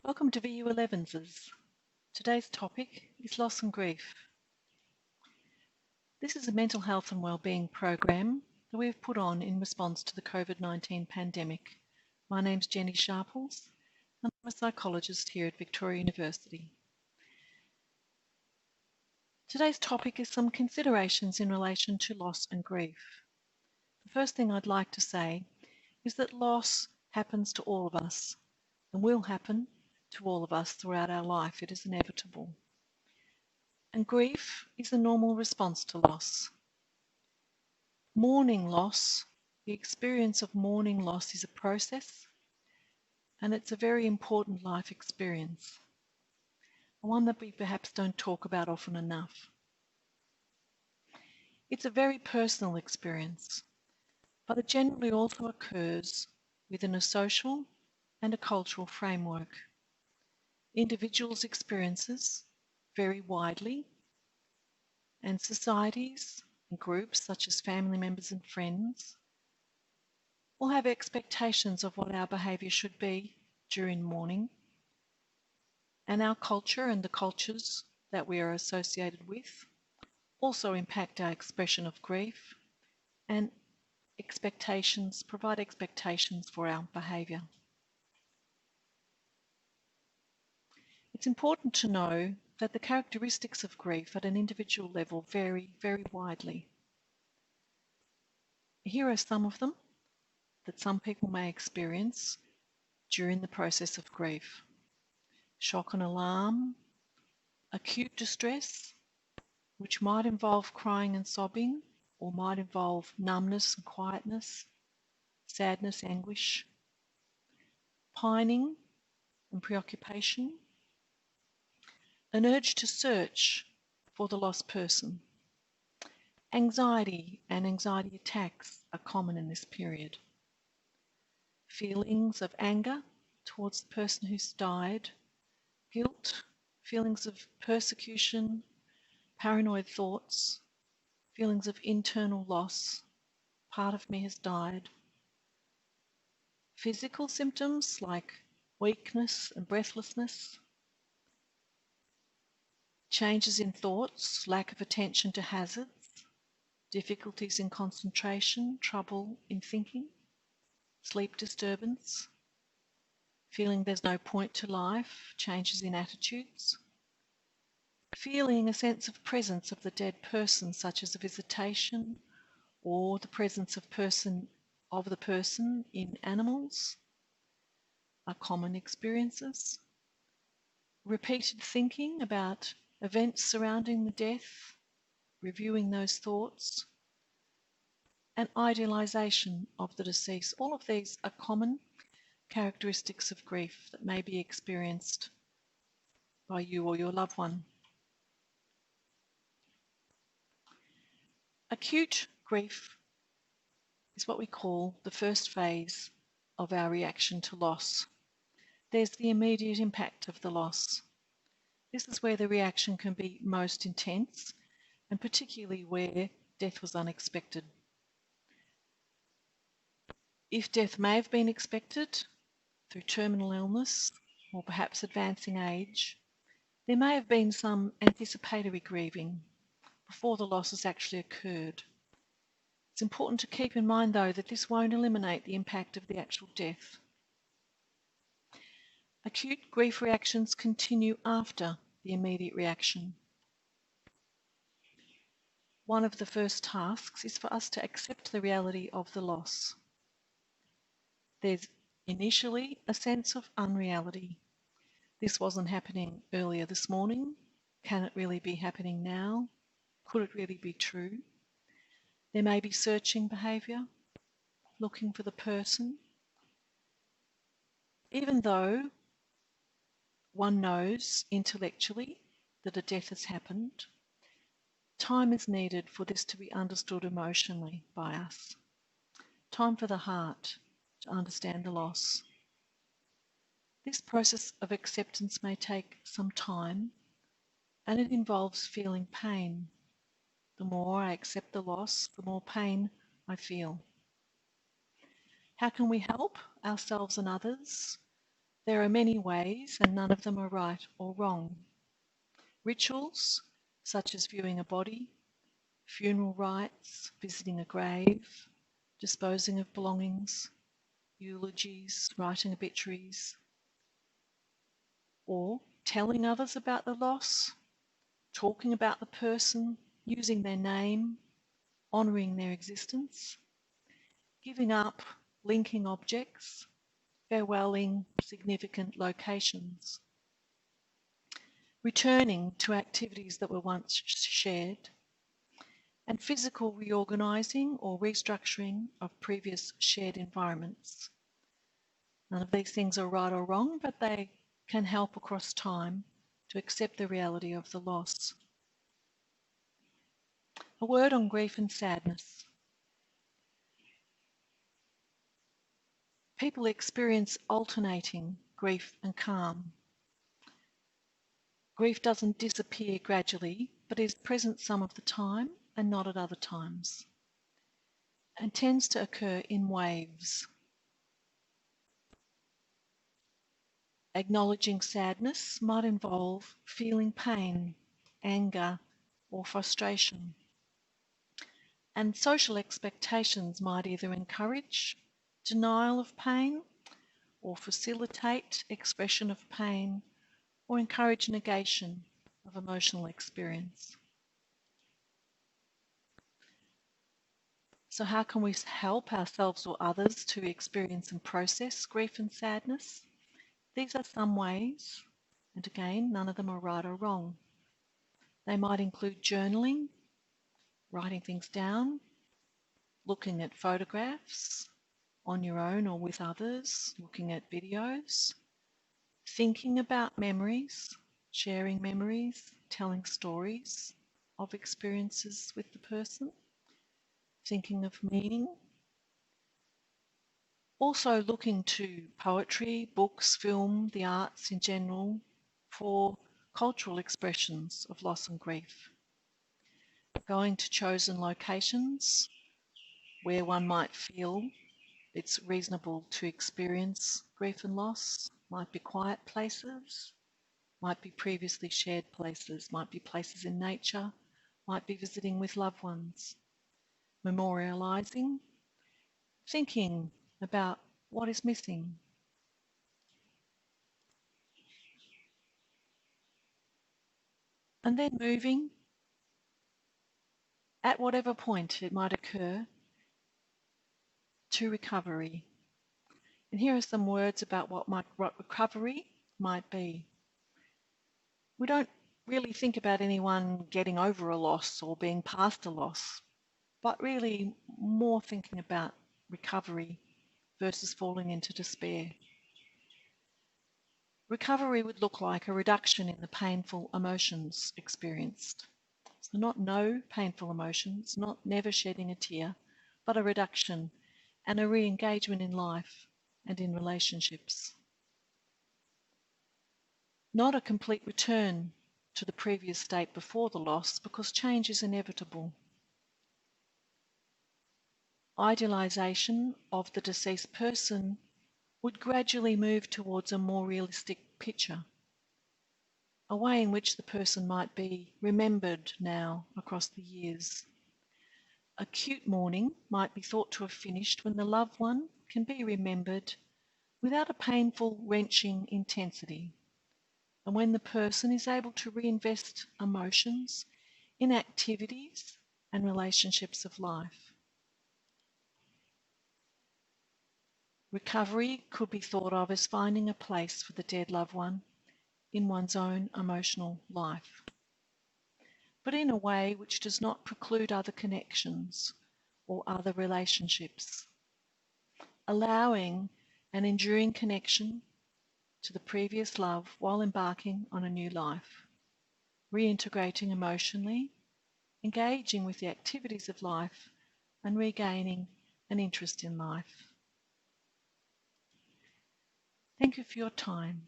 Welcome to VU Elevenses. Today's topic is loss and grief. This is a mental health and wellbeing program that we have put on in response to the COVID-19 pandemic. My name's Jenny Sharples and I'm a psychologist here at Victoria University. Today's topic is some considerations in relation to loss and grief. The first thing I'd like to say is that loss happens to all of us and will happen to all of us throughout our life. It is inevitable. And grief is a normal response to loss. Mourning loss, the experience of mourning loss is a process, and it's a very important life experience, one that we perhaps don't talk about often enough. It's a very personal experience, but it generally also occurs within a social and a cultural framework. Individuals' experiences vary widely, and societies and groups such as family members and friends will have expectations of what our behaviour should be during mourning, and our culture and the cultures that we are associated with also impact our expression of grief and provide expectations for our behaviour. It's important to know that the characteristics of grief at an individual level vary very widely. Here are some of them that some people may experience during the process of grief. Shock and alarm, acute distress, which might involve crying and sobbing, or might involve numbness and quietness, sadness, anguish, pining and preoccupation, an urge to search for the lost person. Anxiety and anxiety attacks are common in this period. Feelings of anger towards the person who's died, guilt, feelings of persecution, paranoid thoughts, feelings of internal loss, part of me has died. Physical symptoms like weakness and breathlessness, changes in thoughts, lack of attention to hazards, difficulties in concentration, trouble in thinking, sleep disturbance, feeling there's no point to life, changes in attitudes, feeling a sense of presence of the dead person, such as a visitation or the presence of the person in animals, are common experiences. Repeated thinking about events surrounding the death, reviewing those thoughts, and idealisation of the deceased. All of these are common characteristics of grief that may be experienced by you or your loved one. Acute grief is what we call the first phase of our reaction to loss. There's the immediate impact of the loss. This is where the reaction can be most intense, and particularly where death was unexpected. If death may have been expected through terminal illness or perhaps advancing age, there may have been some anticipatory grieving before the loss has actually occurred. It's important to keep in mind, though, that this won't eliminate the impact of the actual death. Acute grief reactions continue after the immediate reaction. One of the first tasks is for us to accept the reality of the loss. There's initially a sense of unreality. This wasn't happening earlier this morning. Can it really be happening now? Could it really be true? There may be searching behaviour, looking for the person. Even though one knows intellectually that a death has happened, time is needed for this to be understood emotionally by us. Time for the heart to understand the loss. This process of acceptance may take some time, and it involves feeling pain. The more I accept the loss, the more pain I feel. How can we help ourselves and others There are many ways, and none of them are right or wrong. Rituals, such as viewing a body, funeral rites, visiting a grave, disposing of belongings, eulogies, writing obituaries, or telling others about the loss, talking about the person, using their name, honouring their existence, giving up, linking objects, farewelling significant locations, returning to activities that were once shared, and physical reorganising or restructuring of previous shared environments. None of these things are right or wrong, but they can help across time to accept the reality of the loss. A word on grief and sadness. People experience alternating grief and calm. Grief doesn't disappear gradually, but is present some of the time and not at other times, and tends to occur in waves. Acknowledging sadness might involve feeling pain, anger, or frustration. And social expectations might either encourage denial of pain or facilitate expression of pain or encourage negation of emotional experience. So how can we help ourselves or others to experience and process grief and sadness? These are some ways, and again, none of them are right or wrong. They might include journaling, writing things down, looking at photographs on your own or with others, looking at videos, thinking about memories, sharing memories, telling stories of experiences with the person, thinking of meaning. Also looking to poetry, books, film, the arts in general for cultural expressions of loss and grief. Going to chosen locations where one might feel it's reasonable to experience grief and loss, might be quiet places, might be previously shared places, might be places in nature, might be visiting with loved ones. Memorialising, thinking about what is missing. And then moving at whatever point it might occur to recovery. And here are some words about what recovery might be. We don't really think about anyone getting over a loss or being past a loss, but really more thinking about recovery versus falling into despair. Recovery would look like a reduction in the painful emotions experienced. So not no painful emotions, not never shedding a tear, but a reduction and a re-engagement in life and in relationships. Not a complete return to the previous state before the loss, because change is inevitable. Idealisation of the deceased person would gradually move towards a more realistic picture, a way in which the person might be remembered now across the years. Acute mourning might be thought to have finished when the loved one can be remembered without a painful, wrenching intensity, and when the person is able to reinvest emotions in activities and relationships of life. Recovery could be thought of as finding a place for the dead loved one in one's own emotional life, but in a way which does not preclude other connections or other relationships, allowing an enduring connection to the previous love while embarking on a new life, reintegrating emotionally, engaging with the activities of life, and regaining an interest in life. Thank you for your time.